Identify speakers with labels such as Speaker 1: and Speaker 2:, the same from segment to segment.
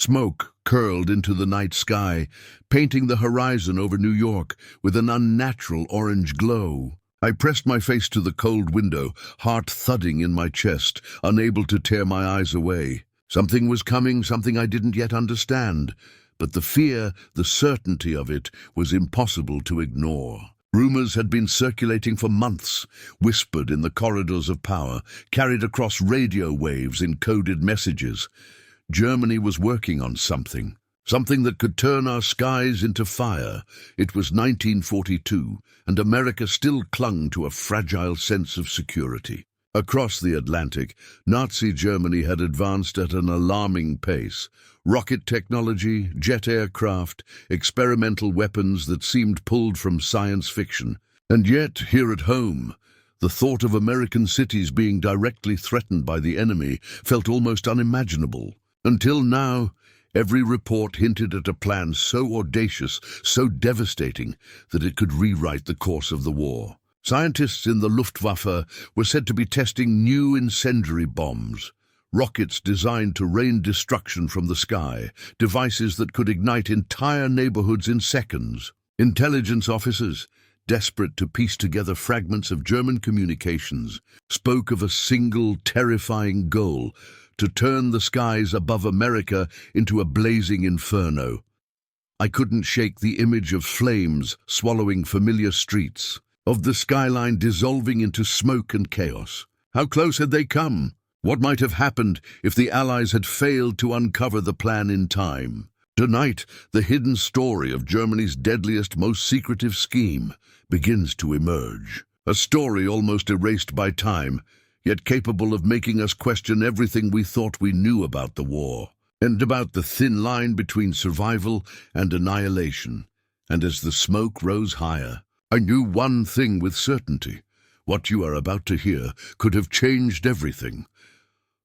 Speaker 1: Smoke curled into the night sky, painting the horizon over New York with an unnatural orange glow. I pressed my face to the cold window, heart thudding in my chest, unable to tear my eyes away. Something was coming, something I didn't yet understand, but the fear, the certainty of it, was impossible to ignore. Rumors had been circulating for months, whispered in the corridors of power, carried across radio waves in coded messages. Germany was working on something that could turn our skies into fire. It was 1942, and America still clung to a fragile sense of security. Across the Atlantic, Nazi Germany had advanced at an alarming pace. Rocket technology, jet aircraft, experimental weapons that seemed pulled from science fiction. And yet, here at home, the thought of American cities being directly threatened by the enemy felt almost unimaginable. Until now, every report hinted at a plan so audacious, so devastating, that it could rewrite the course of the war. Scientists in the Luftwaffe were said to be testing new incendiary bombs, rockets designed to rain destruction from the sky, devices that could ignite entire neighborhoods in seconds. Intelligence officers, desperate to piece together fragments of German communications, spoke of a single terrifying goal: to turn the skies above America into a blazing inferno. I couldn't shake the image of flames swallowing familiar streets, of the skyline dissolving into smoke and chaos. How close had they come? What might have happened if the Allies had failed to uncover the plan in time? Tonight, the hidden story of Germany's deadliest, most secretive scheme begins to emerge. A story almost erased by time, yet capable of making us question everything we thought we knew about the war, and about the thin line between survival and annihilation. And as the smoke rose higher, I knew one thing with certainty: what you are about to hear could have changed everything.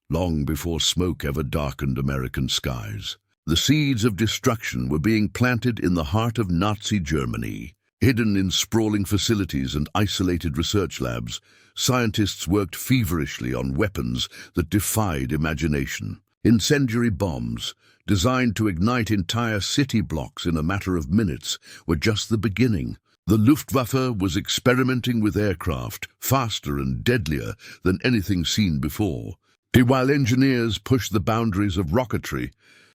Speaker 1: Long before smoke ever darkened American skies, the seeds of destruction were being planted in the heart of Nazi Germany. Hidden in sprawling facilities and isolated research labs, scientists worked feverishly on weapons that defied imagination. Incendiary bombs, designed to ignite entire city blocks in a matter of minutes, were just the beginning. The Luftwaffe was experimenting with aircraft, faster and deadlier than anything seen before. While engineers pushed the boundaries of rocketry,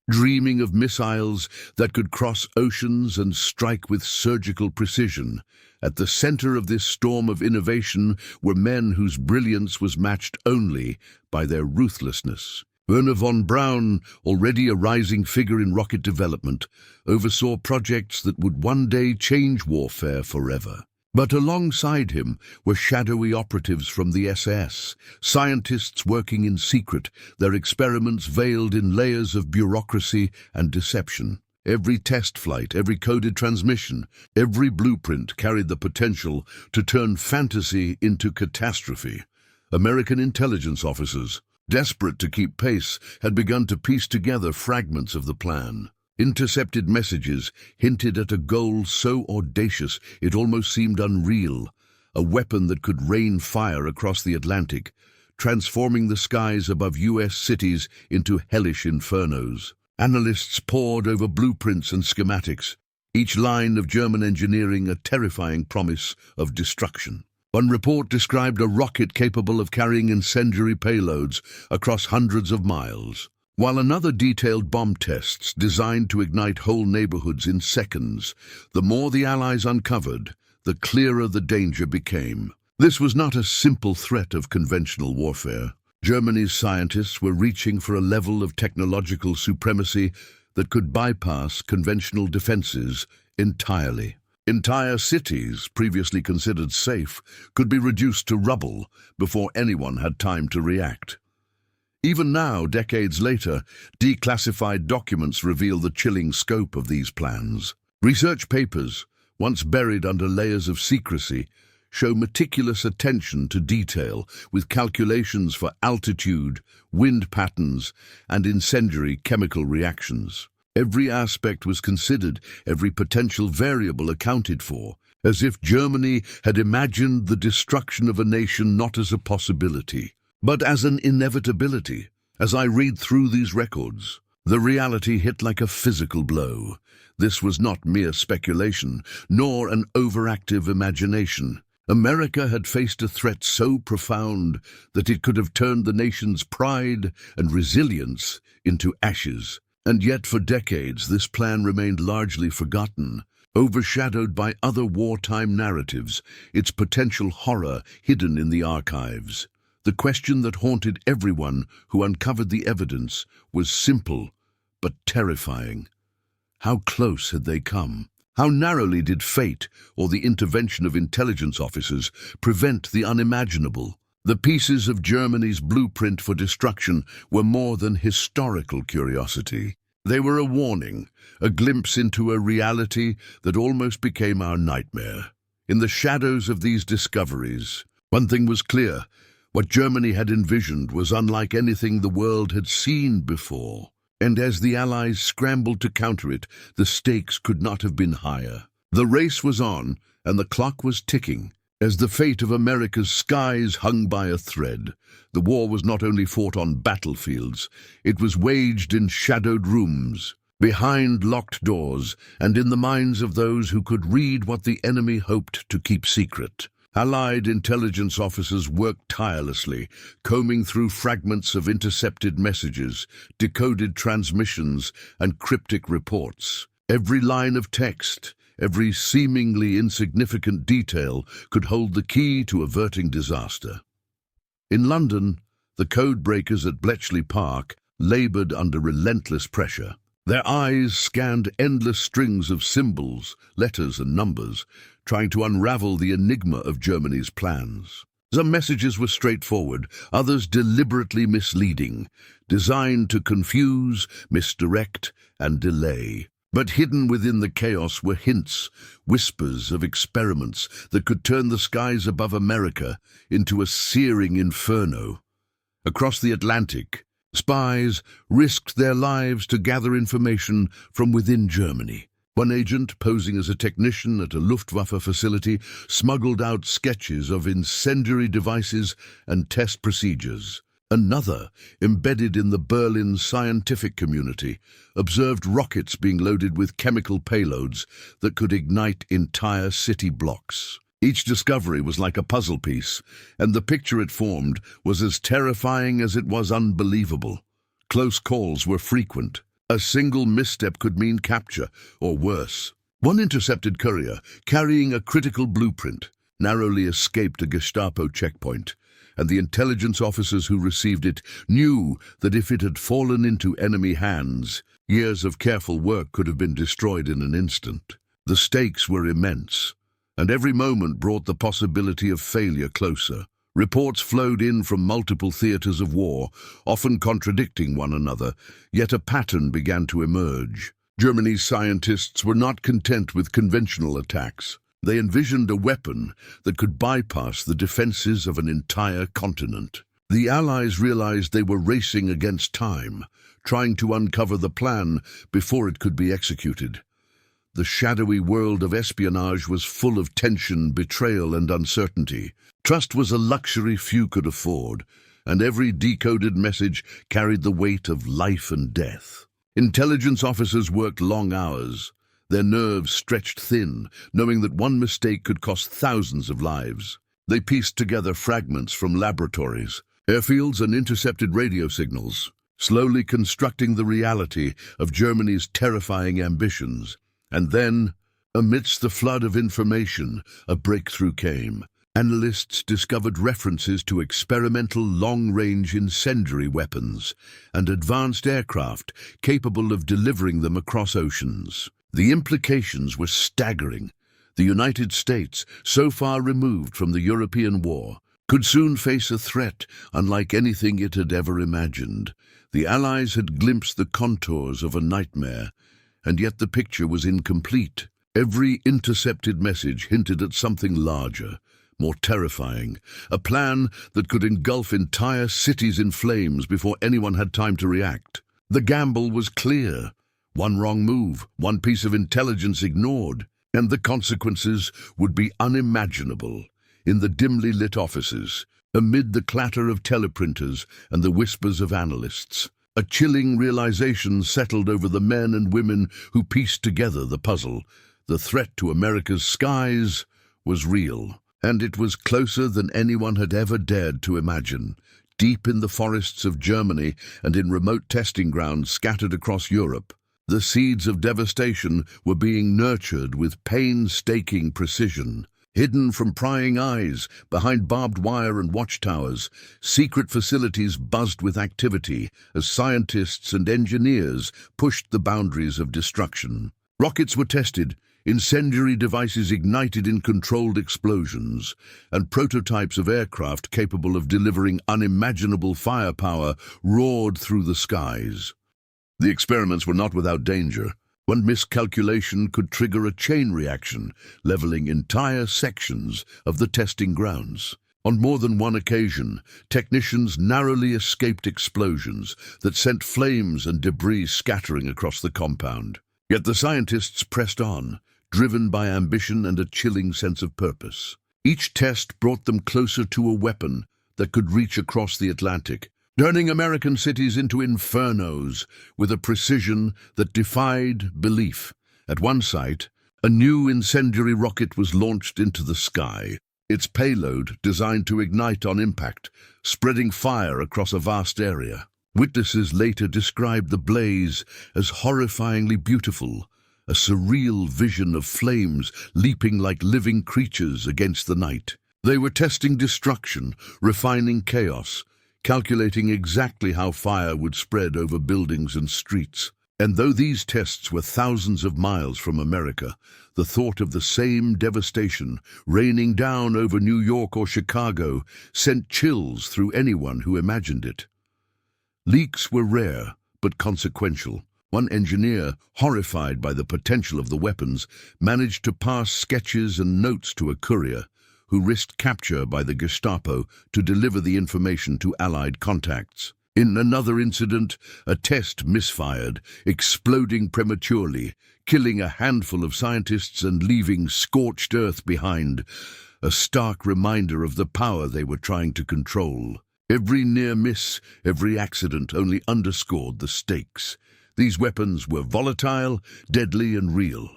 Speaker 1: dreaming of missiles that could cross oceans and strike with surgical precision. At the center of this storm of innovation were men whose brilliance was matched only by their ruthlessness. Werner von Braun, already a rising figure in rocket development, oversaw projects that would one day change warfare forever. But alongside him were shadowy operatives from the SS, scientists working in secret, their experiments veiled in layers of bureaucracy and deception. Every test flight, every coded transmission, every blueprint carried the potential to turn fantasy into catastrophe. American intelligence officers, desperate to keep pace, had begun to piece together fragments of the plan. Intercepted messages hinted at a goal so audacious it almost seemed unreal, a weapon that could rain fire across the Atlantic, transforming the skies above U.S. cities into hellish infernos. Analysts pored over blueprints and schematics, each line of German engineering a terrifying promise of destruction. One report described a rocket capable of carrying incendiary payloads across hundreds of miles, while another detailed bomb tests designed to ignite whole neighborhoods in seconds. The more the Allies uncovered, the clearer the danger became. This was not a simple threat of conventional warfare. Germany's scientists were reaching for a level of technological supremacy that could bypass conventional defenses entirely. Entire cities, previously considered safe, could be reduced to rubble before anyone had time to react. Even now, decades later, declassified documents reveal the chilling scope of these plans. Research papers, once buried under layers of secrecy, show meticulous attention to detail, with calculations for altitude, wind patterns, and incendiary chemical reactions. Every aspect was considered, every potential variable accounted for, as if Germany had imagined the destruction of a nation not as a possibility, but as an inevitability. As I read through these records, The reality hit like a physical blow. This was not mere speculation, nor an overactive imagination. America had faced a threat so profound that it could have turned the nation's pride and resilience into ashes. And yet for decades this plan remained largely forgotten, overshadowed by other wartime narratives, its potential horror hidden in the archives. The question that haunted everyone who uncovered the evidence was simple but terrifying. How close had they come? How narrowly did fate or the intervention of intelligence officers prevent the unimaginable? The pieces of Germany's blueprint for destruction were more than historical curiosity. They were a warning, a glimpse into a reality that almost became our nightmare. In the shadows of these discoveries, one thing was clear. What Germany had envisioned was unlike anything the world had seen before. And as the Allies scrambled to counter it, the stakes could not have been higher. The race was on, and the clock was ticking. As the fate of America's skies hung by a thread, the war was not only fought on battlefields, it was waged in shadowed rooms, behind locked doors, and in the minds of those who could read what the enemy hoped to keep secret. Allied intelligence officers worked tirelessly, combing through fragments of intercepted messages, decoded transmissions, and cryptic reports. Every line of text, every seemingly insignificant detail could hold the key to averting disaster. In London, the code breakers at Bletchley Park labored under relentless pressure. Their eyes scanned endless strings of symbols, letters, and numbers, trying to unravel the enigma of Germany's plans. Some messages were straightforward, others deliberately misleading, designed to confuse, misdirect, and delay. But hidden within the chaos were hints, whispers of experiments that could turn the skies above America into a searing inferno. Across the Atlantic, spies risked their lives to gather information from within Germany. One agent, posing as a technician at a Luftwaffe facility, smuggled out sketches of incendiary devices and test procedures. Another, embedded in the Berlin scientific community, observed rockets being loaded with chemical payloads that could ignite entire city blocks. Each discovery was like a puzzle piece, and the picture it formed was as terrifying as it was unbelievable. Close calls were frequent. A single misstep could mean capture, or worse. One intercepted courier, carrying a critical blueprint, narrowly escaped a Gestapo checkpoint, and the intelligence officers who received it knew that if it had fallen into enemy hands, years of careful work could have been destroyed in an instant. The stakes were immense, and every moment brought the possibility of failure closer. Reports flowed in from multiple theaters of war, often contradicting one another, yet a pattern began to emerge. Germany's scientists were not content with conventional attacks. They envisioned a weapon that could bypass the defenses of an entire continent. The Allies realized they were racing against time, trying to uncover the plan before it could be executed. The shadowy world of espionage was full of tension, betrayal, and uncertainty. Trust was a luxury few could afford, and every decoded message carried the weight of life and death. Intelligence officers worked long hours, their nerves stretched thin, knowing that one mistake could cost thousands of lives. They pieced together fragments from laboratories, airfields, and intercepted radio signals, slowly constructing the reality of Germany's terrifying ambitions. And then, amidst the flood of information, a breakthrough came. Analysts discovered references to experimental long-range incendiary weapons and advanced aircraft capable of delivering them across oceans. The implications were staggering. The United States, so far removed from the European war, could soon face a threat unlike anything it had ever imagined. The Allies had glimpsed the contours of a nightmare, and yet the picture was incomplete. Every intercepted message hinted at something larger, more terrifying, a plan that could engulf entire cities in flames before anyone had time to react. The gamble was clear. One wrong move, one piece of intelligence ignored, and the consequences would be unimaginable. In the dimly lit offices, amid the clatter of teleprinters and the whispers of analysts, A chilling realization settled over the men and women who pieced together the puzzle. The threat to America's skies was real, and it was closer than anyone had ever dared to imagine. Deep in the forests of Germany and in remote testing grounds scattered across Europe, the seeds of devastation were being nurtured with painstaking precision. Hidden from prying eyes, behind barbed wire and watchtowers, secret facilities buzzed with activity as scientists and engineers pushed the boundaries of destruction. Rockets were tested, incendiary devices ignited in controlled explosions, and prototypes of aircraft capable of delivering unimaginable firepower roared through the skies. The experiments were not without danger. One miscalculation could trigger a chain reaction, leveling entire sections of the testing grounds. On more than one occasion, technicians narrowly escaped explosions that sent flames and debris scattering across the compound. Yet the scientists pressed on, driven by ambition and a chilling sense of purpose. Each test brought them closer to a weapon that could reach across the Atlantic, turning American cities into infernos with a precision that defied belief. At one site, a new incendiary rocket was launched into the sky, its payload designed to ignite on impact, spreading fire across a vast area. Witnesses later described the blaze as horrifyingly beautiful, a surreal vision of flames leaping like living creatures against the night. They were testing destruction, refining chaos, calculating exactly how fire would spread over buildings and streets. And though these tests were thousands of miles from America, the thought of the same devastation raining down over New York or Chicago sent chills through anyone who imagined it. Leaks were rare, but consequential. One engineer, horrified by the potential of the weapons, managed to pass sketches and notes to a courier, who risked capture by the Gestapo to deliver the information to Allied contacts. In another incident, a test misfired, exploding prematurely, killing a handful of scientists and leaving scorched earth behind, a stark reminder of the power they were trying to control. Every near miss, every accident only underscored the stakes. These weapons were volatile, deadly, and real.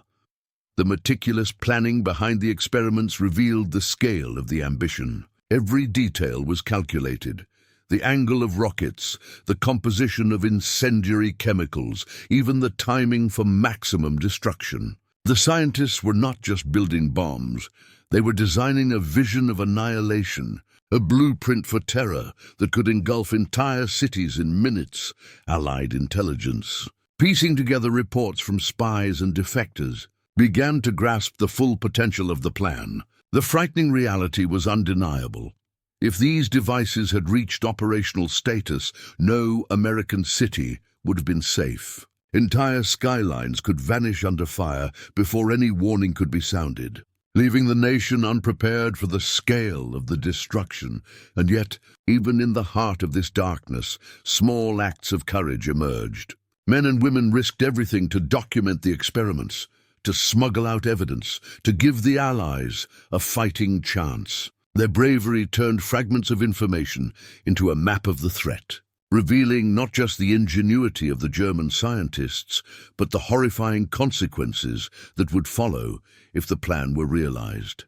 Speaker 1: The meticulous planning behind the experiments revealed the scale of the ambition. Every detail was calculated. The angle of rockets, the composition of incendiary chemicals, even the timing for maximum destruction. The scientists were not just building bombs. They were designing a vision of annihilation, a blueprint for terror that could engulf entire cities in minutes. Allied intelligence, piecing together reports from spies and defectors, began to grasp the full potential of the plan. The frightening reality was undeniable. If these devices had reached operational status, no American city would have been safe. Entire skylines could vanish under fire before any warning could be sounded, leaving the nation unprepared for the scale of the destruction. And yet, even in the heart of this darkness, small acts of courage emerged. Men and women risked everything to document the experiments, to smuggle out evidence, to give the Allies a fighting chance. Their bravery turned fragments of information into a map of the threat, revealing not just the ingenuity of the German scientists, but the horrifying consequences that would follow if the plan were realized.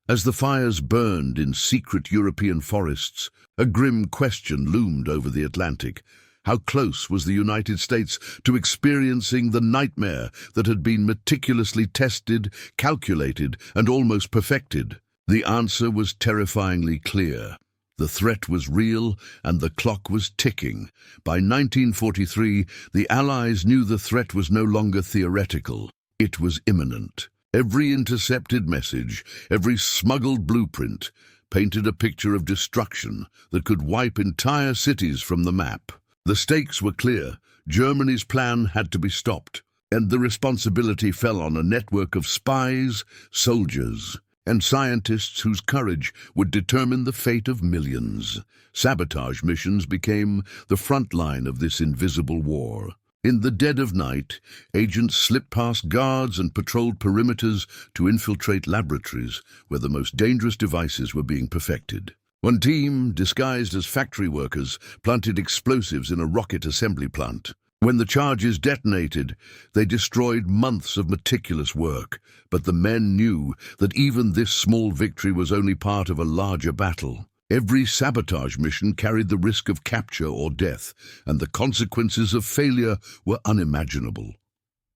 Speaker 1: As the fires burned in secret European forests, a grim question loomed over the Atlantic. How close was the United States to experiencing the nightmare that had been meticulously tested, calculated, and almost perfected? The answer was terrifyingly clear. The threat was real, and the clock was ticking. By 1943, the Allies knew the threat was no longer theoretical. It was imminent. Every intercepted message, every smuggled blueprint, painted a picture of destruction that could wipe entire cities from the map. The stakes were clear. Germany's plan had to be stopped, and the responsibility fell on a network of spies, soldiers, and scientists whose courage would determine the fate of millions. Sabotage missions became the front line of this invisible war. In the dead of night, agents slipped past guards and patrolled perimeters to infiltrate laboratories where the most dangerous devices were being perfected. One team, disguised as factory workers, planted explosives in a rocket assembly plant. When the charges detonated, they destroyed months of meticulous work, but the men knew that even this small victory was only part of a larger battle. Every sabotage mission carried the risk of capture or death, and the consequences of failure were unimaginable.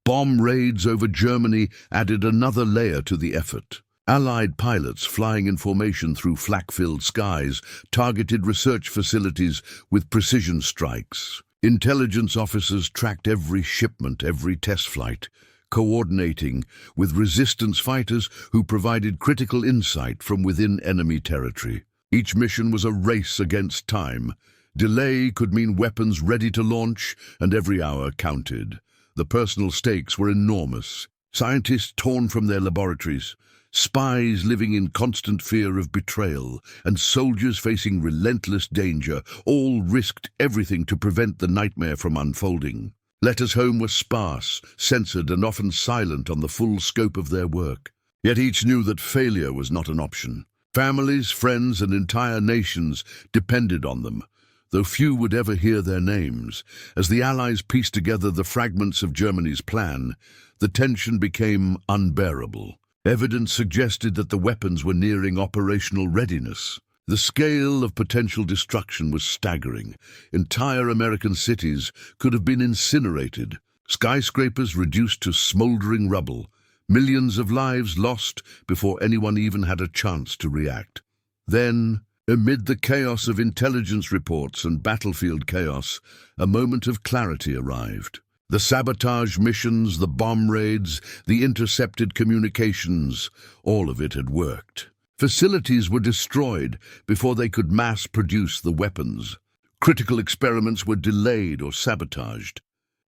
Speaker 1: Bomb raids over Germany added another layer to the effort. Allied pilots flying in formation through flak-filled skies targeted research facilities with precision strikes. Intelligence officers tracked every shipment, every test flight, coordinating with resistance fighters who provided critical insight from within enemy territory. Each mission was a race against time. Delay could mean weapons ready to launch, and every hour counted. The personal stakes were enormous. Scientists torn from their laboratories, spies living in constant fear of betrayal, and soldiers facing relentless danger, all risked everything to prevent the nightmare from unfolding. Letters home were sparse, censored, and often silent on the full scope of their work. Yet each knew that failure was not an option. Families, friends, and entire nations depended on them, though few would ever hear their names. As the Allies pieced together the fragments of Germany's plan, the tension became unbearable. Evidence suggested that the weapons were nearing operational readiness. The scale of potential destruction was staggering. Entire American cities could have been incinerated, skyscrapers reduced to smoldering rubble, millions of lives lost before anyone even had a chance to react. Then, amid the chaos of intelligence reports and battlefield chaos, a moment of clarity arrived. The sabotage missions, the bomb raids, the intercepted communications, all of it had worked. Facilities were destroyed before they could mass produce the weapons. Critical experiments were delayed or sabotaged,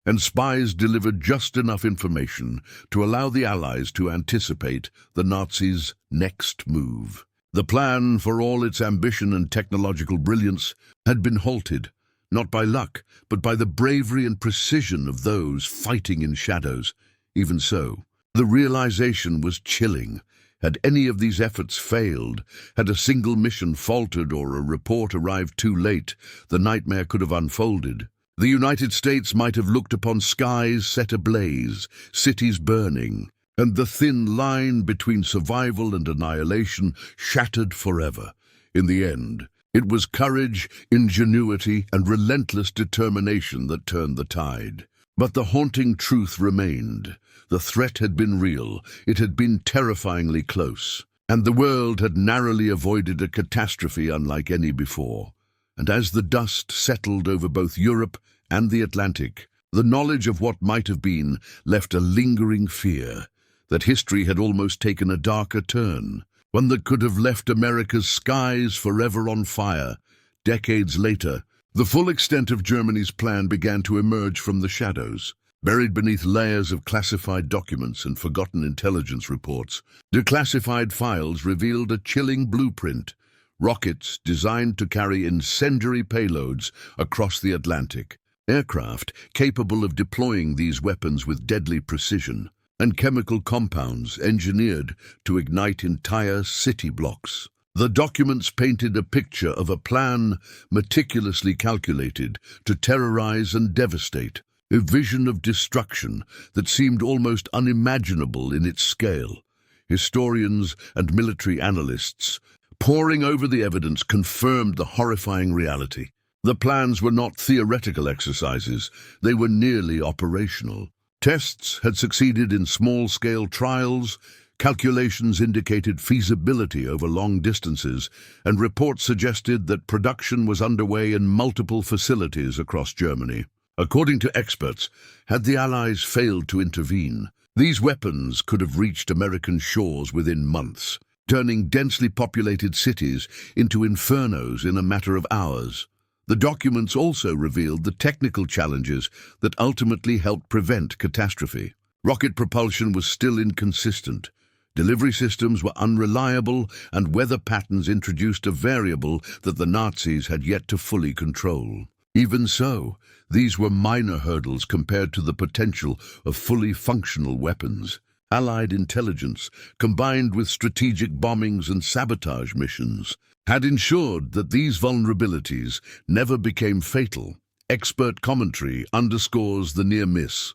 Speaker 1: and spies delivered just enough information to allow the Allies to anticipate the Nazis' next move. The plan, for all its ambition and technological brilliance, had been halted, not by luck, but by the bravery and precision of those fighting in shadows. Even so, the realization was chilling. Had any of these efforts failed, had a single mission faltered or a report arrived too late, the nightmare could have unfolded. The United States might have looked upon skies set ablaze, cities burning, and the thin line between survival and annihilation shattered forever. In the end, it was courage, ingenuity, and relentless determination that turned the tide. But the haunting truth remained. The threat had been real, it had been terrifyingly close, and the world had narrowly avoided a catastrophe unlike any before. And as the dust settled over both Europe and the Atlantic, the knowledge of what might have been left a lingering fear that history had almost taken a darker turn, one that could have left America's skies forever on fire. Decades later, the full extent of Germany's plan began to emerge from the shadows. Buried beneath layers of classified documents and forgotten intelligence reports, declassified files revealed a chilling blueprint: rockets designed to carry incendiary payloads across the Atlantic, aircraft capable of deploying these weapons with deadly precision, and chemical compounds engineered to ignite entire city blocks. The documents painted a picture of a plan meticulously calculated to terrorize and devastate, a vision of destruction that seemed almost unimaginable in its scale. Historians and military analysts, poring over the evidence, confirmed the horrifying reality. The plans were not theoretical exercises, they were nearly operational. Tests had succeeded in small-scale trials, calculations indicated feasibility over long distances, and reports suggested that production was underway in multiple facilities across Germany. According to experts, had the Allies failed to intervene, these weapons could have reached American shores within months, turning densely populated cities into infernos in a matter of hours. The documents also revealed the technical challenges that ultimately helped prevent catastrophe. Rocket propulsion was still inconsistent, delivery systems were unreliable, and weather patterns introduced a variable that the Nazis had yet to fully control. Even so, these were minor hurdles compared to the potential of fully functional weapons. Allied intelligence, combined with strategic bombings and sabotage missions, had ensured that these vulnerabilities never became fatal. Expert commentary underscores the near miss.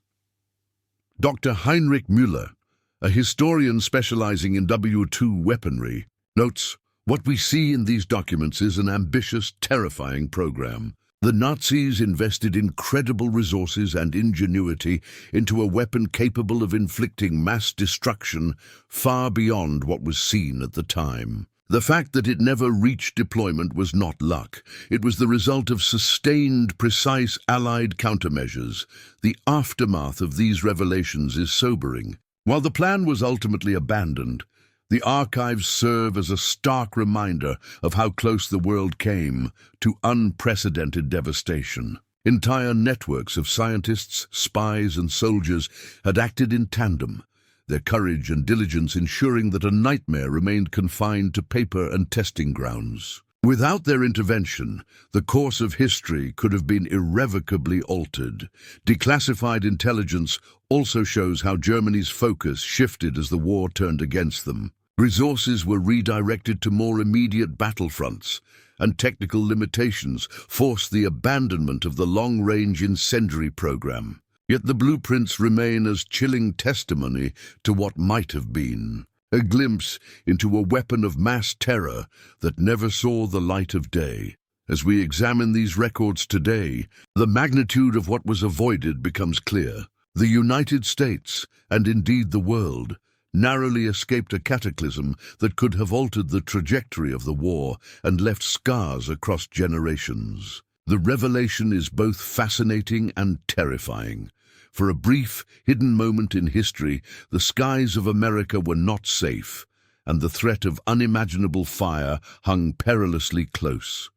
Speaker 1: Dr. Heinrich Müller, a historian specializing in WWII weaponry, notes, "What we see in these documents is an ambitious, terrifying program. The Nazis invested incredible resources and ingenuity into a weapon capable of inflicting mass destruction far beyond what was seen at the time. The fact that it never reached deployment was not luck. It was the result of sustained, precise Allied countermeasures. The aftermath of these revelations is sobering. While the plan was ultimately abandoned, the archives serve as a stark reminder of how close the world came to unprecedented devastation. Entire networks of scientists, spies, and soldiers had acted in tandem, their courage and diligence ensuring that a nightmare remained confined to paper and testing grounds. Without their intervention, the course of history could have been irrevocably altered. Declassified intelligence also shows how Germany's focus shifted as the war turned against them. Resources were redirected to more immediate battlefronts, and technical limitations forced the abandonment of the long-range incendiary program. Yet the blueprints remain as chilling testimony to what might have been. A glimpse into a weapon of mass terror that never saw the light of day. As we examine these records today, the magnitude of what was avoided becomes clear. The United States, and indeed the world, narrowly escaped a cataclysm that could have altered the trajectory of the war and left scars across generations. The revelation is both fascinating and terrifying. For a brief, hidden moment in history, the skies of America were not safe, and the threat of unimaginable fire hung perilously close.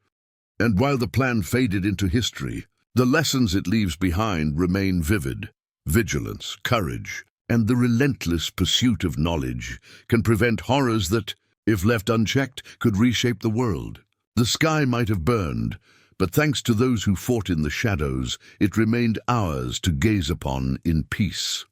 Speaker 1: And while the plan faded into history, the lessons it leaves behind remain vivid. Vigilance, courage, and the relentless pursuit of knowledge can prevent horrors that, if left unchecked, could reshape the world. The sky might have burned, but thanks to those who fought in the shadows, it remained ours to gaze upon in peace.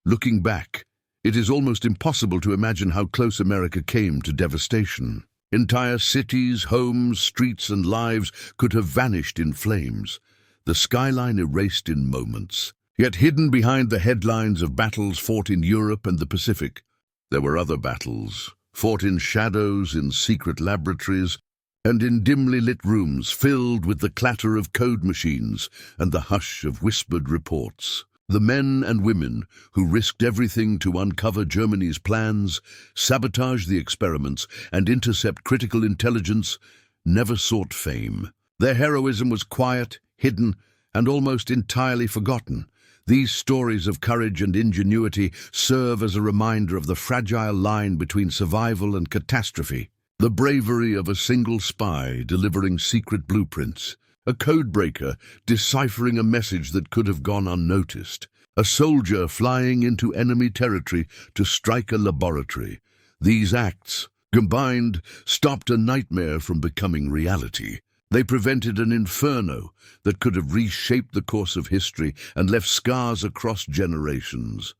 Speaker 1: Looking back, it is almost impossible to imagine how close America came to devastation. Entire cities, homes, streets, and lives could have vanished in flames, the skyline erased in moments. Yet hidden behind the headlines of battles fought in Europe and the Pacific, there were other battles, fought in shadows, in secret laboratories, and in dimly lit rooms filled with the clatter of code machines and the hush of whispered reports. The men and women who risked everything to uncover Germany's plans, sabotage the experiments, and intercept critical intelligence never sought fame. Their heroism was quiet, hidden, and almost entirely forgotten. These stories of courage and ingenuity serve as a reminder of the fragile line between survival and catastrophe. The bravery of a single spy delivering secret blueprints, a codebreaker deciphering a message that could have gone unnoticed, a soldier flying into enemy territory to strike a laboratory. These acts, combined, stopped a nightmare from becoming reality. They prevented an inferno that could have reshaped the course of history and left scars across generations.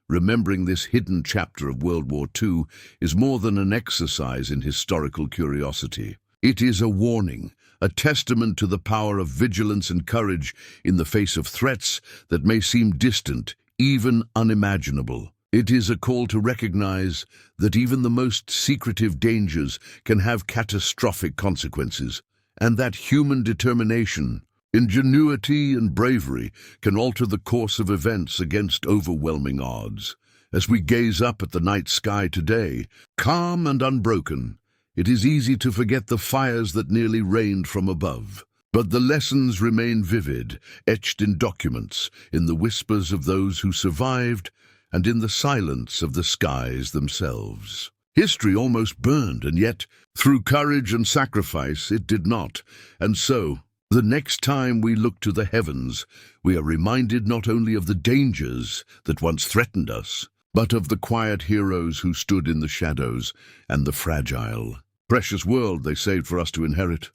Speaker 1: Remembering this hidden chapter of World War II is more than an exercise in historical curiosity. It is a warning, a testament to the power of vigilance and courage in the face of threats that may seem distant, even unimaginable. It is a call to recognize that even the most secretive dangers can have catastrophic consequences, and that human determination, ingenuity, and bravery can alter the course of events against overwhelming odds. As we gaze up at the night sky today, calm and unbroken, it is easy to forget the fires that nearly rained from above. But the lessons remain vivid, etched in documents, in the whispers of those who survived, and in the silence of the skies themselves. History almost burned, and yet, through courage and sacrifice, it did not. And so, the next time we look to the heavens, we are reminded not only of the dangers that once threatened us, but of the quiet heroes who stood in the shadows and the fragile, precious world they saved for us to inherit.